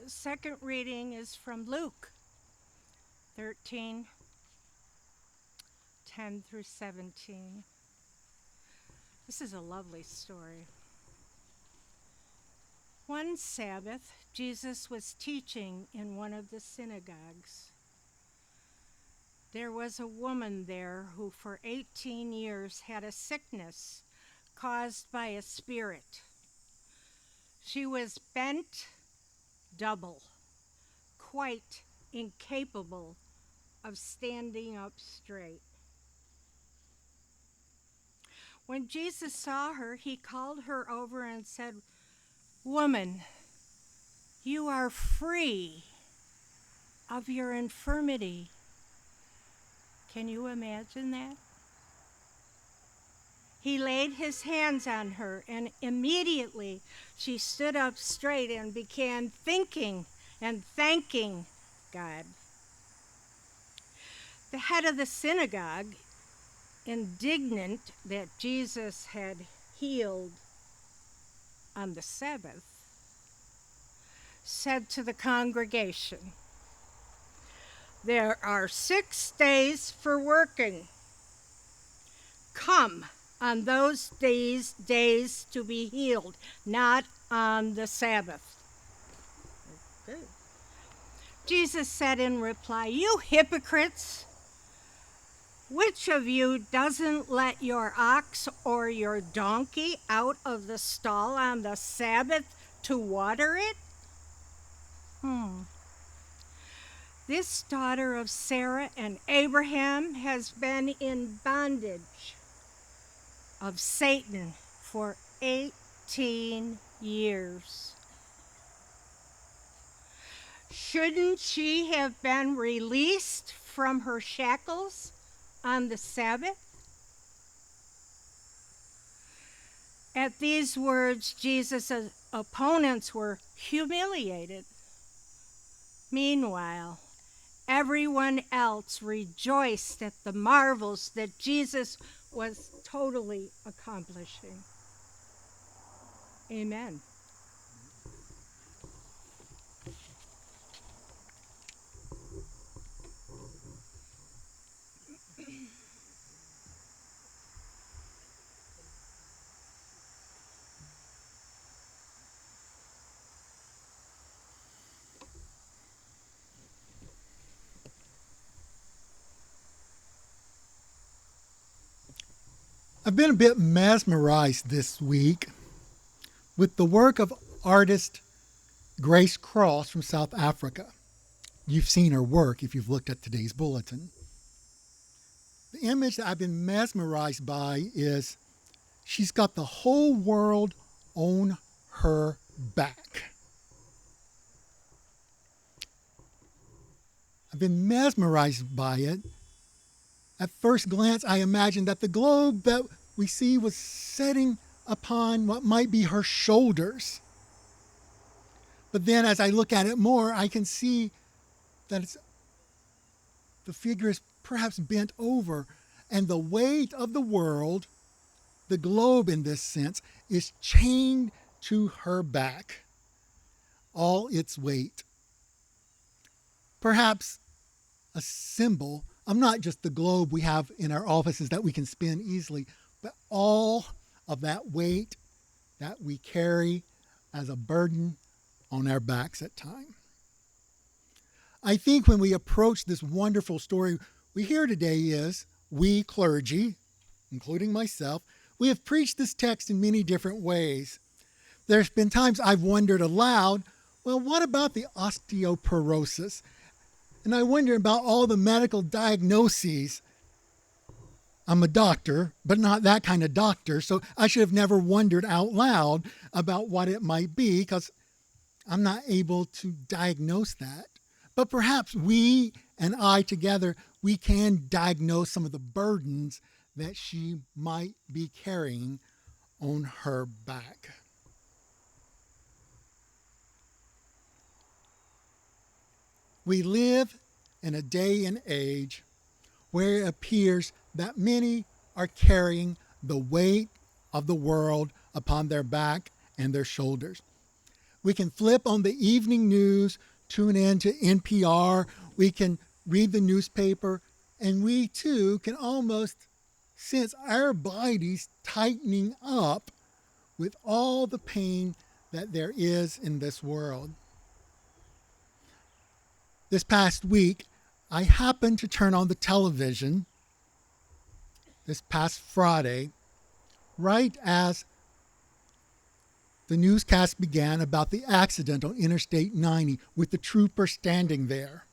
The second reading is from Luke 13:10 through 17. This is a lovely story. One Sabbath, Jesus was teaching in one of the synagogues. There was a woman there who for 18 years had a sickness caused by a spirit. She was bent double, quite incapable of standing up straight. When Jesus saw her, he called her over and said, "Woman, you are free of your infirmity." Can you imagine that? He laid his hands on her, and immediately she stood up straight and began thinking and thanking God. The head of the synagogue, indignant that Jesus had healed on the Sabbath, said to the congregation, "There are 6 days for working. Come on those days to be healed, not on the Sabbath." Good. Jesus said in reply, "You hypocrites! Which of you doesn't let your ox or your donkey out of the stall on the Sabbath to water it? This daughter of Sarah and Abraham has been in bondage of Satan for 18 years. Shouldn't she have been released from her shackles on the Sabbath?" At these words, Jesus' opponents were humiliated. Meanwhile, everyone else rejoiced at the marvels that Jesus was totally accomplishing. Amen. I've been a bit mesmerized this week with the work of artist Grace Cross from South Africa. You've seen her work if you've looked at today's bulletin. The image that I've been mesmerized by is she's got the whole world on her back. I've been mesmerized by it. At first glance, I imagined that the globe that we see was setting upon what might be her shoulders. But then as I look at it more, I can see that the figure is perhaps bent over, and the weight of the world, the globe in this sense, is chained to her back, all its weight. Perhaps a symbol of not just the globe we have in our offices that we can spin easily, but all of that weight that we carry as a burden on our backs at times. I think when we approach this wonderful story we hear today is, we clergy, including myself, we have preached this text in many different ways. There's been times I've wondered aloud, well, what about the osteoporosis? And I wonder about all the medical diagnoses. I'm a doctor, but not that kind of doctor, so I should have never wondered out loud about what it might be because I'm not able to diagnose that. But perhaps we and I together, we can diagnose some of the burdens that she might be carrying on her back. We live in a day and age where it appears that many are carrying the weight of the world upon their back and their shoulders. We can flip on the evening news, tune in to NPR, we can read the newspaper, and we too can almost sense our bodies tightening up with all the pain that there is in this world. This past week, I happened to turn on the television this past Friday, right as the newscast began about the accident on Interstate 90 with the trooper standing there.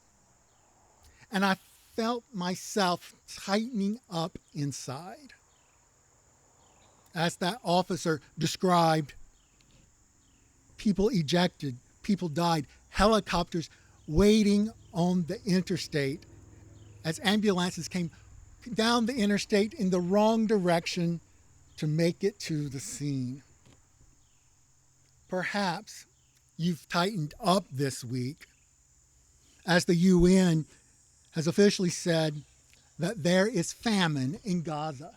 And I felt myself tightening up inside. As that officer described, people ejected, people died, helicopters waiting on the interstate as ambulances came down the interstate in the wrong direction to make it to the scene. Perhaps you've tightened up this week as the UN has officially said that there is famine in Gaza.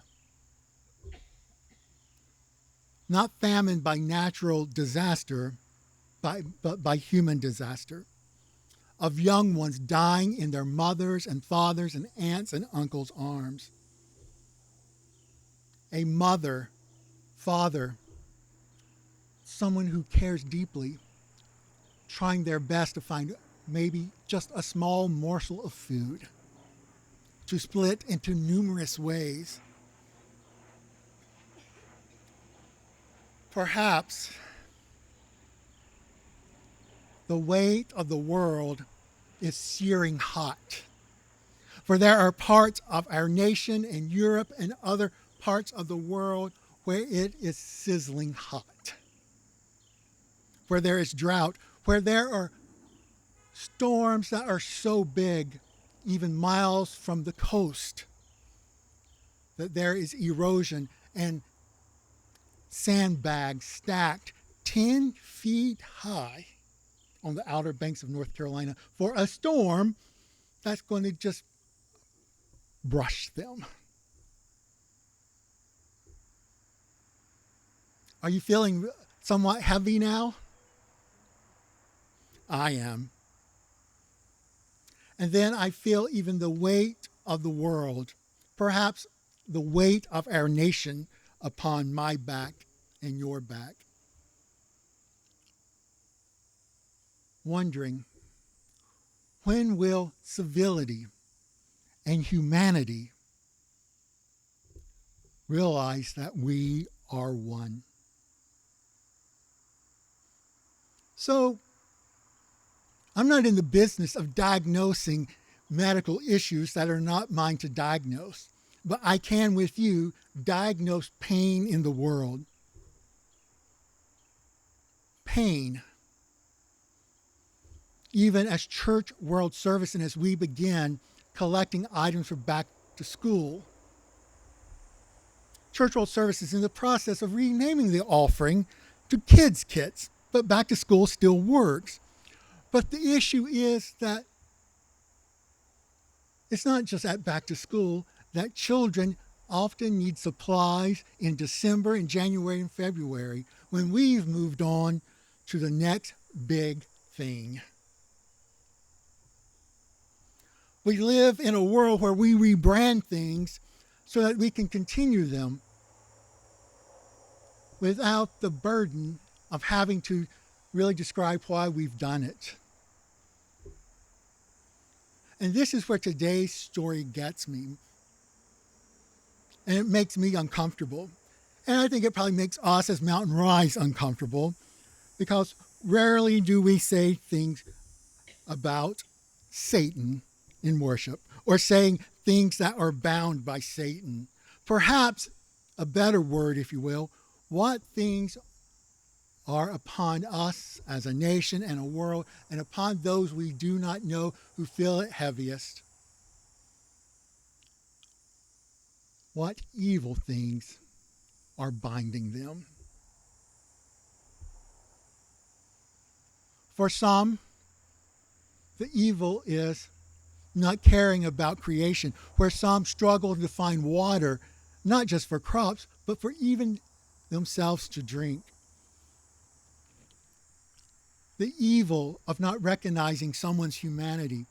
Not famine by natural disaster, but by human disaster. Of young ones dying in their mothers' and fathers' and aunts' and uncles' arms. A mother, father, someone who cares deeply, trying their best to find maybe just a small morsel of food to split into numerous ways. Perhaps the weight of the world is searing hot. For there are parts of our nation and Europe and other parts of the world where it is sizzling hot. Where there is drought, where there are storms that are so big, even miles from the coast, that there is erosion and sandbags stacked 10 feet high on the outer banks of North Carolina for a storm that's going to just brush them. Are you feeling somewhat heavy now? I am. And then I feel even the weight of the world, perhaps the weight of our nation upon my back and your back. Wondering, when will civility and humanity realize that we are one? So, I'm not in the business of diagnosing medical issues that are not mine to diagnose, but I can with you diagnose pain in the world. Pain. Even as Church World Service and as we begin collecting items for back to school. Church World Service is in the process of renaming the offering to Kids Kits, but back to school still works. But the issue is that it's not just at back to school, that children often need supplies in December and January and February when we've moved on to the next big thing. We live in a world where we rebrand things so that we can continue them without the burden of having to really describe why we've done it. And this is where today's story gets me. And it makes me uncomfortable. And I think it probably makes us as Mountain Rise uncomfortable, because rarely do we say things about Satan in worship, or saying things that are bound by Satan. Perhaps a better word, if you will, what things are upon us as a nation and a world, and upon those we do not know who feel it heaviest. What evil things are binding them? For some, the evil is not caring about creation, where some struggle to find water, not just for crops, but for even themselves to drink. the evil of not recognizing someone's humanity,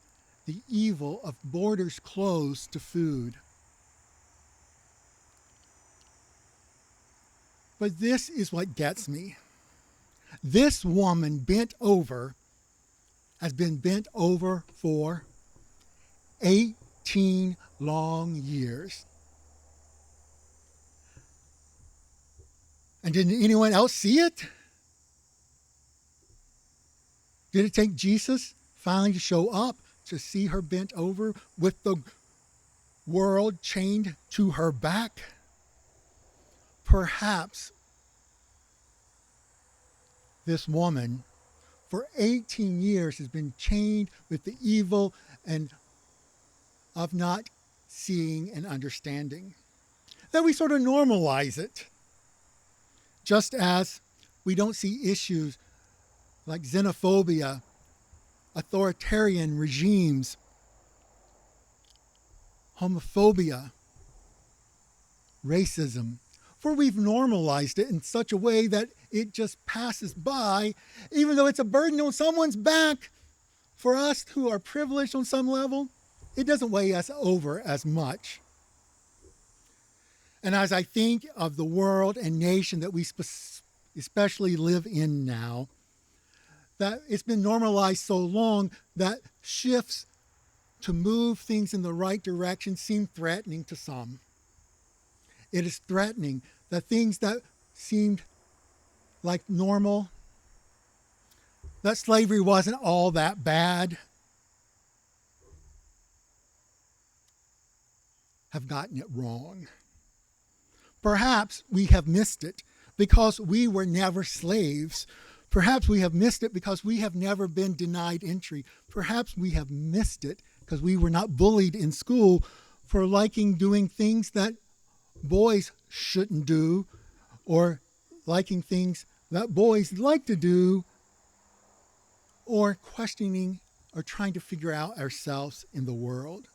the evil of borders closed to food. But this is what gets me. This woman bent over has been bent over for 18 long years. And didn't anyone else see it? Did it take Jesus finally to show up to see her bent over with the world chained to her back? Perhaps this woman for 18 years has been chained with the evil and of not seeing and understanding. Then we sort of normalize it. Just as we don't see issues like xenophobia, authoritarian regimes, homophobia, racism, for we've normalized it in such a way that it just passes by, even though it's a burden on someone's back. For us who are privileged on some level, it doesn't weigh us over as much. And as I think of the world and nation that we especially live in now, that it's been normalized so long that shifts to move things in the right direction seem threatening to some. It is threatening that things that seemed like normal, that slavery wasn't all that bad, have gotten it wrong. Perhaps we have missed it because we were never slaves. Perhaps we have missed it because we have never been denied entry. Perhaps we have missed it because we were not bullied in school for liking doing things that boys shouldn't do, or liking things that boys like to do, or questioning or trying to figure out ourselves in the world.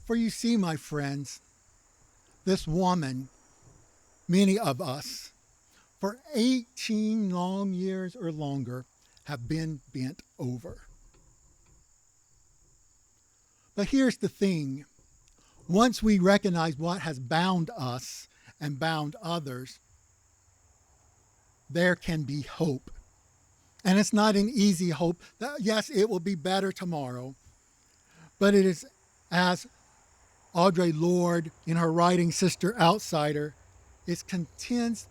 For you see, my friends, this woman, many of us, for 18 long years or longer, have been bent over. But here's the thing. Once we recognize what has bound us and bound others, there can be hope. And it's not an easy hope that, yes, it will be better tomorrow. But it is, as Audre Lorde, in her writing Sister Outsider, is convinced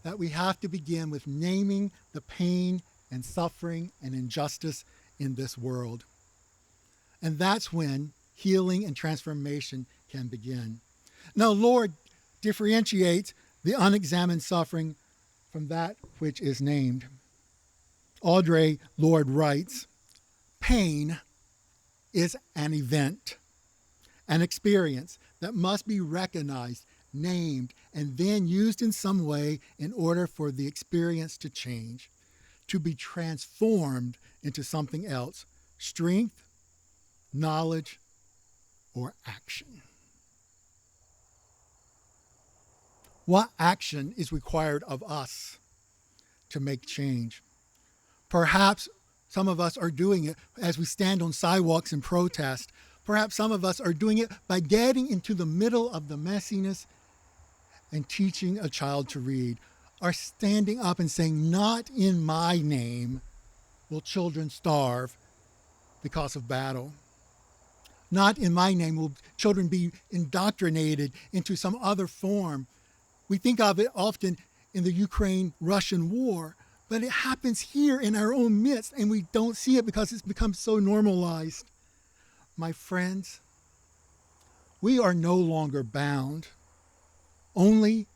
that we have to begin with naming the pain and suffering and injustice in this world. And that's when healing and transformation can begin. Now, Lorde differentiates the unexamined suffering from that which is named. Audre Lorde writes, pain is an event, an experience that must be recognized, named, and then used in some way in order for the experience to change, to be transformed into something else, strength, knowledge, or action. What action is required of us to make change? Perhaps some of us are doing it as we stand on sidewalks and protest. Perhaps some of us are doing it by getting into the middle of the messiness and teaching a child to read, or standing up and saying, not in my name will children starve because of battle. Not in my name will children be indoctrinated into some other form. We think of it often in the Ukraine-Russian war, but it happens here in our own midst, and we don't see it because it's become so normalized. My friends, we are no longer bound. Only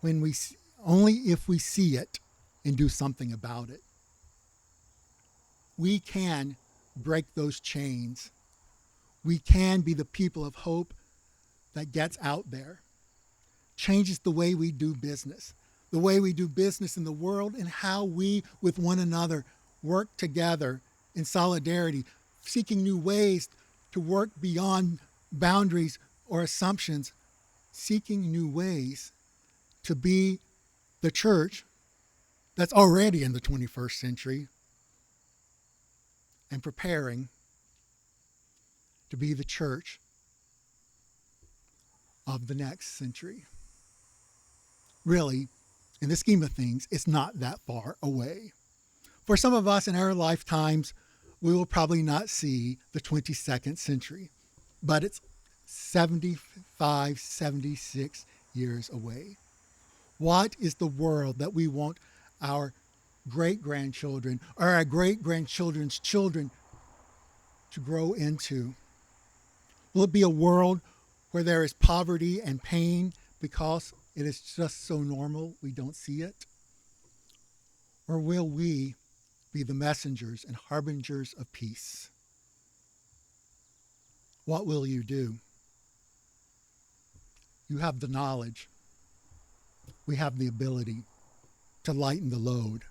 if we see it and do something about it. We can break those chains. We can be the people of hope that gets out there, changes the way we do business in the world, and how we with one another work together in solidarity, seeking new ways to work beyond boundaries or assumptions, seeking new ways to be the church that's already in the 21st century and preparing to be the church of the next century. Really, in the scheme of things, it's not that far away. For some of us in our lifetimes, we will probably not see the 22nd century, but it's 75, 76 years away. What is the world that we want our great-grandchildren or our great-grandchildren's children to grow into? Will it be a world where there is poverty and pain because it is just so normal we don't see it? Or will we be the messengers and harbingers of peace? What will you do? You have the knowledge. We have the ability to lighten the load.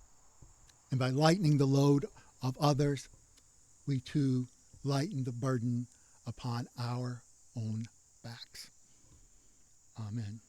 And by lightening the load of others, we too lighten the burden upon our own backs. Amen.